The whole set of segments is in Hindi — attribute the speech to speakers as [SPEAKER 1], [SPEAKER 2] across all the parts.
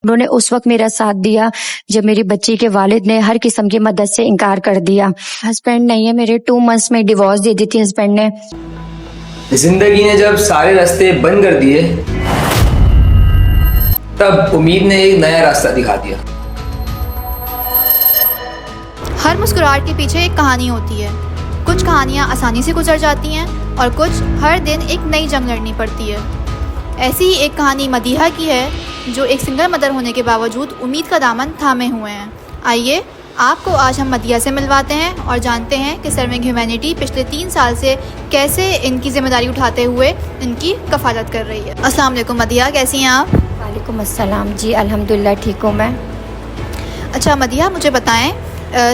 [SPEAKER 1] उन्होंने उस वक्त मेरा साथ दिया जब मेरी बच्ची के वालिद ने हर किस्म की मदद से इनकार कर दिया। हस्बैंड नहीं है मेरे, 2 मंथ्स में डिवोर्स दे दी थी हस्बैंड ने।
[SPEAKER 2] जिंदगी ने जब सारे रास्ते बंद कर दिए तब उम्मीद ने एक नया रास्ता दिखा दिया।
[SPEAKER 3] हर मुस्कुराहट के पीछे एक कहानी होती है। कुछ कहानियाँ आसानी से गुजर जाती हैं और कुछ हर दिन एक नई जंग लड़नी पड़ती है। ऐसी ही एक कहानी मदीहा की है जो एक सिंगल मदर होने के बावजूद उम्मीद का दामन थामे हुए हैं। आइए आपको आज हम मदीहा से मिलवाते हैं और जानते हैं कि सर्विंग ह्यूमैनिटी पिछले 3 साल से कैसे इनकी जिम्मेदारी उठाते हुए इनकी कफालत कर रही है। अस्सलाम वालेकुम मदीहा, कैसी हैं आप?
[SPEAKER 1] वालेकुम अस्सलाम जी, अल्हम्दुलिल्लाह ठीक हूँ मैं।
[SPEAKER 3] अच्छा मदीहा, मुझे बताएं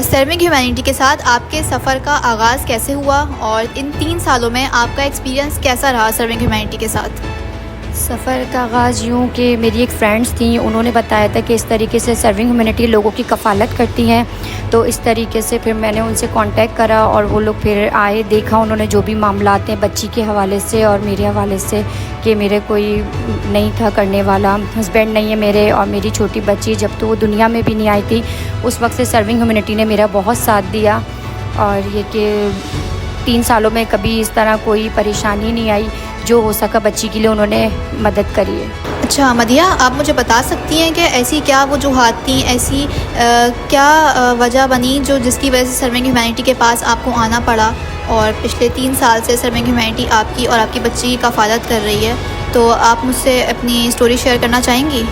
[SPEAKER 3] सर्विंग ह्यूमैनिटी के साथ आपके सफ़र का आगाज़ कैसे हुआ और इन 3 सालों में आपका एक्सपीरियंस कैसा रहा सर्विंग ह्यूमैनिटी के साथ?
[SPEAKER 1] सफ़र का आगाज़ यूँ कि मेरी एक फ्रेंड्स थी, उन्होंने बताया था कि इस तरीके से सर्विंग ह्यूमैनिटी लोगों की कफ़ालत करती हैं। तो इस तरीके से फिर मैंने उनसे कांटेक्ट करा और वो लोग फिर आए, देखा उन्होंने जो भी मामलात हैं बच्ची के हवाले से और मेरे हवाले से कि मेरे कोई नहीं था करने वाला, हस्बैंड नहीं है मेरे और मेरी छोटी बच्ची जब तो वो दुनिया में भी नहीं आई थी उस वक्त से सर्विंग ह्यूमैनिटी ने मेरा बहुत साथ दिया। और ये कि 3 सालों में कभी इस तरह कोई परेशानी नहीं आई, जो हो सका बच्ची के लिए उन्होंने मदद करी है।
[SPEAKER 3] अच्छा मदीहा, आप मुझे बता सकती हैं कि ऐसी क्या वजूहात थी, ऐसी क्या वजह बनी जिसकी वजह से सर्विंग ह्यूमैनिटी के पास आपको आना पड़ा और पिछले 3 साल से सर्विंग ह्यूमैनिटी आपकी और आपकी बच्ची की कफ़ालत कर रही है? तो आप मुझसे अपनी स्टोरी शेयर करना चाहेंगी?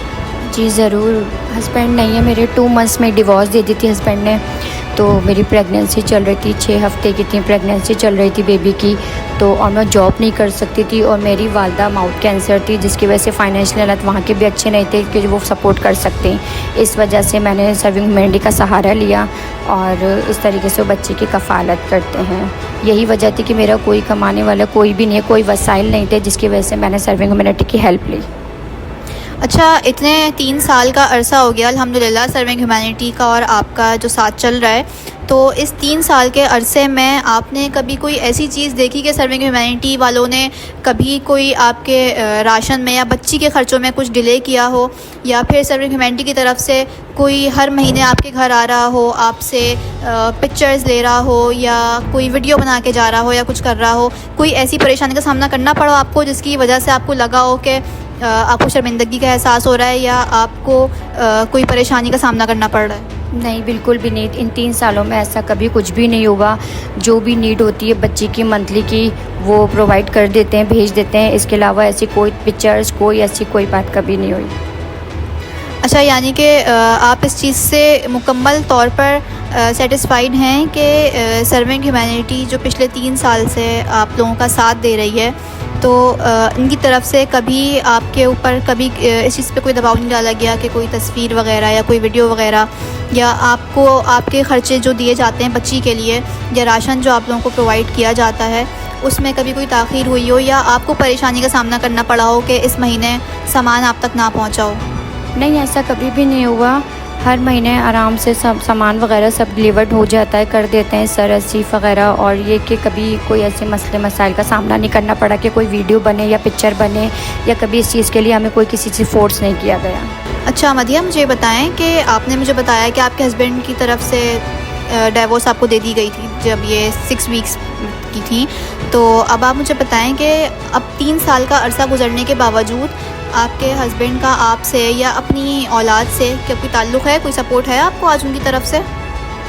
[SPEAKER 1] जी ज़रूर। हस्बैंड नहीं है मेरे, 2 मंथ्स में डिवोर्स दे दी थी हस्बैंड ने। तो मेरी प्रेगनेंसी चल रही थी, 6 हफ्ते की थी प्रेगनेंसी चल रही थी बेबी की। तो और मैं जॉब नहीं कर सकती थी और मेरी वालदा माउथ कैंसर थी जिसकी वजह से फाइनेंशियल हालत वहाँ के भी अच्छे नहीं थे कि वो सपोर्ट कर सकते। इस वजह से मैंने सर्विंग ह्यूमैनिटी का सहारा लिया और इस तरीके से वो बच्चे की कफ़ालत करते हैं। यही वजह थी कि मेरा कोई कमाने वाला कोई भी नहीं है, कोई वसाइल नहीं थे, जिसकी वजह से मैंने सर्विंग ह्यूमैनिटी की हेल्प ली।
[SPEAKER 3] अच्छा, इतने 3 साल का अरसा हो गया अल्हम्दुलिल्लाह सर्विंग ह्यूमैनिटी का और आपका जो साथ चल रहा है, तो इस 3 साल के अरसे में आपने कभी कोई ऐसी चीज़ देखी कि सर्विंग ह्यूमैनिटी वालों ने कभी कोई आपके राशन में या बच्ची के ख़र्चों में कुछ डिले किया हो, या फिर सर्विंग ह्यूमैनिटी की तरफ से कोई हर महीने आपके घर आ रहा हो, आपसे पिक्चर्स ले रहा हो या कोई वीडियो बना के जा रहा हो या कुछ कर रहा हो? कोई ऐसी परेशानी का सामना करना पड़ा आपको जिसकी वजह से आपको लगा हो कि आपको शर्मिंदगी का एहसास हो रहा है या आपको कोई परेशानी का सामना करना पड़ रहा है?
[SPEAKER 1] नहीं, बिल्कुल भी नहीं। इन 3 सालों में ऐसा कभी कुछ भी नहीं हुआ। जो भी नीड होती है बच्ची की मंथली की वो प्रोवाइड कर देते हैं, भेज देते हैं। इसके अलावा ऐसी कोई पिक्चर्स, कोई ऐसी कोई बात कभी नहीं हुई।
[SPEAKER 3] अच्छा, यानी कि आप इस चीज़ से मुकम्मल तौर पर सेटिस्फाइड हैं कि सर्विंग ह्यूमैनिटी जो पिछले 3 साल से आप लोगों का साथ दे रही है, तो इनकी तरफ से कभी आपके ऊपर कभी इस चीज़ पे कोई दबाव नहीं डाला गया कि कोई तस्वीर वगैरह या कोई वीडियो वगैरह, या आपको आपके ख़र्चे जो दिए जाते हैं बच्ची के लिए या राशन जो आप लोगों को प्रोवाइड किया जाता है उसमें कभी कोई ताख़ीर हुई हो या आपको परेशानी का सामना करना पड़ा हो कि इस महीने सामान आप तक ना पहुँचा हो?
[SPEAKER 1] नहीं, ऐसा कभी भी नहीं हुआ। हर महीने आराम से सब सामान वगैरह सब डिलीवर्ड हो जाता है, कर देते हैं सर रसीफ वगैरह। और ये कि कभी कोई ऐसे मसले मसाइल का सामना नहीं करना पड़ा कि कोई वीडियो बने या पिक्चर बने, या कभी इस चीज़ के लिए हमें कोई किसी से फोर्स नहीं किया गया।
[SPEAKER 3] अच्छा मदीहा, मुझे बताएं कि आपने मुझे बताया कि आपके हस्बैंड की तरफ से डिवोर्स आपको दे दी गई थी जब ये 6 वीक्स की थी। तो अब आप मुझे बताएं कि अब 3 साल का अरसा गुजरने के बावजूद आपके हस्बैंड का आपसे या अपनी औलाद से क्या कोई ताल्लुक़ है, कोई सपोर्ट है आपको आज उनकी तरफ से?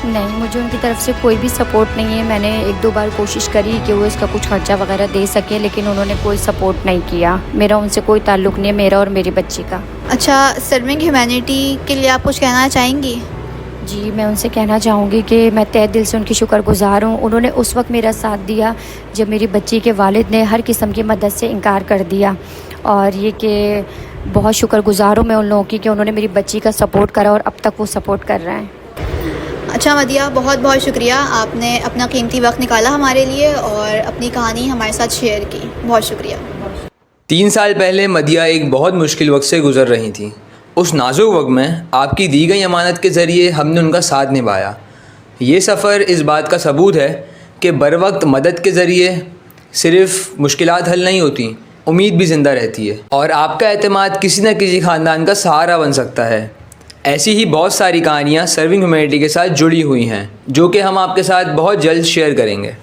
[SPEAKER 1] नहीं, मुझे उनकी तरफ से कोई भी सपोर्ट नहीं है। मैंने 1-2 बार कोशिश करी कि वो इसका कुछ खर्चा वगैरह दे सके, लेकिन उन्होंने कोई सपोर्ट नहीं किया। मेरा उनसे कोई ताल्लुक़ नहीं है, मेरा और मेरी बच्ची का।
[SPEAKER 3] अच्छा, सर्विंग ह्यूमैनिटी के लिए आप कुछ कहना चाहेंगी?
[SPEAKER 1] जी, मैं उनसे कहना चाहूँगी कि मैं तहे दिल से उनकी शुक्रगुज़ार हूँ। उन्होंने उस वक्त मेरा साथ दिया जब मेरी बच्ची के वालिद ने हर किस्म की मदद से इनकार कर दिया। और ये कि बहुत शुक्रगुज़ार हूँ मैं उन लोगों की कि उन्होंने मेरी बच्ची का सपोर्ट करा और अब तक वो सपोर्ट कर रहे हैं।
[SPEAKER 3] अच्छा मदीहा, बहुत बहुत शुक्रिया, आपने अपना कीमती वक्त निकाला हमारे लिए और अपनी कहानी हमारे साथ शेयर की। बहुत शुक्रिया।
[SPEAKER 2] 3 साल पहले मदीहा एक बहुत मुश्किल वक्त से गुजर रही थी। उस नाजुक वक्त में आपकी दी गई अमानत के ज़रिए हमने उनका साथ निभाया। ये सफ़र इस बात का सबूत है कि बर वक्त मदद के ज़रिए सिर्फ़ मुश्किलात हल नहीं होती, उम्मीद भी ज़िंदा रहती है और आपका एतमाद किसी न किसी ख़ानदान का सहारा बन सकता है। ऐसी ही बहुत सारी कहानियाँ सर्विंग ह्यूमैनिटी के साथ जुड़ी हुई हैं जो कि हम आपके साथ बहुत जल्द शेयर करेंगे।